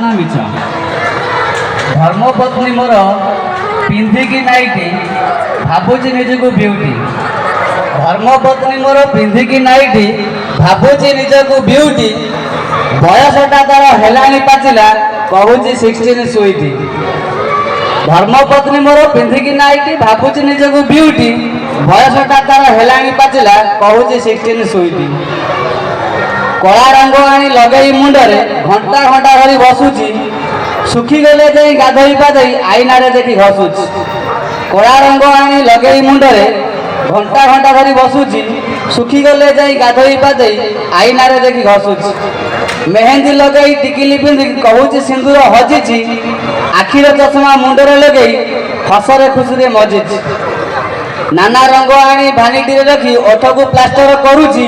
ନା ମିଛ? ଧର୍ମପତ୍ନୀ ମୋର ପିନ୍ଧିକି ନାଇଟି ଭାବୁଛି ନିଜକୁ ବିଉଟି। ଧର୍ମପତ୍ନୀ ମୋର ପିନ୍ଧିକି ନାଇଟି ଭାବୁଛି ନିଜକୁ ବିଉଟି। ବୟସଟା ତାର ହେଲାଣି ପାଚିଲା କହୁଛି 16 ସୁଇଟି। ଧର୍ମପତ୍ନୀ ମୋର ପିନ୍ଧିକି ନାଇଟି ଭାବୁଛି ନିଜକୁ ବିଉଟି। ବୟସଟା ତାର ହେଲାଣି ପାଚିଲା କହୁଛି 16 ସୁଇଟି। କଳା ରଙ୍ଗ ଆଣି ଲଗେଇ ମୁଣ୍ଡରେ ଘଣ୍ଟା ଘଣ୍ଟା ଧରି ବସୁଛି। ଶୁଖିଗଲେ ଯାଇ ଗାଧୋଇ ପାଧୋଇ ଆଇନାରେ ଦେଖି ଘଷୁଛି। କଳା ରଙ୍ଗ ଆଣି ଲଗେଇ ମୁଣ୍ଡରେ ଘଣ୍ଟା ଘଣ୍ଟା ଧରି ବସୁଛି। ଶୁଖିଗଲେ ଯାଇ ଗାଧୋଇ ପାଧୋଇ ଆଇନାରେ ଦେଖି ଘଷୁଛି। ମେହେନ୍ଦି ଲଗେଇ ଟିକିଲି ପିନ୍ଧି କହୁଛି ସିନ୍ଦୁର ହଜିଛି। ଆଖିର ଚଷମା ମୁଣ୍ଡରେ ଲଗେଇ ହସରେ ଖୁସିରେ ମଜିଛି। ନାନା ରଙ୍ଗ ଆଣି ଭାନିଟିରେ ରଖି ଓଠକୁ ପ୍ଲାଷ୍ଟର କରୁଛି।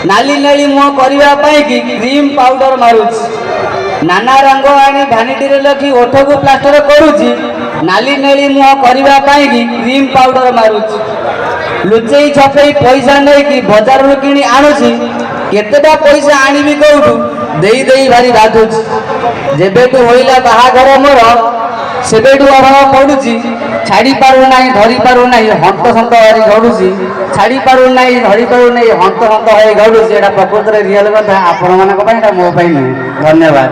ନାଲି ନେଳି ମୁହଁ କରିବା ପାଇଁ କି କ୍ରିମ୍ ପାଉଡର ମାରୁଛି। ନାନା ରଙ୍ଗ ଆଣି ଭାନିଟିରେ ରଖି ଓଠକୁ ପ୍ଲାଷ୍ଟର କରୁଛି। ନାଲି ନେଳି ମୁହଁ କରିବା ପାଇଁ କି କ୍ରିମ୍ ପାଉଡର ମାରୁଛି। ଲୁଚେଇ ଛପେଇ ପଇସା ନେଇକି ବଜାରରୁ କିଣି ଆଣୁଛି। କେତେଟା ପଇସା ଆଣିବି କୋଉଠୁ ଦେଇ ଦେଇ ଭାରି ବାଧୁଛି। ଯେବେଠୁ ହୋଇଲା ବାହାଘର ମୋର ସେବେଠୁ ଅଭାବ ପଡୁଛି। ଛାଡ଼ି ପାରୁନାହିଁ ଧରି ପାରୁନାହିଁ ହନ୍ତସନ୍ତ ହୋଇ ଗଡ଼ୁଛି। ଛାଡ଼ି ପାରୁନାହିଁ ଧରି ପାରୁନାହିଁ ହନ୍ତସନ୍ତ ହୋଇ ଗଡ଼ୁଛି। ଏଇଟା ପ୍ରକୃତରେ ରିଅଲ କଥା, ଆପଣମାନଙ୍କ ପାଇଁ, ଏଇଟା ମୋ ପାଇଁ ନୁହେଁ। ଧନ୍ୟବାଦ।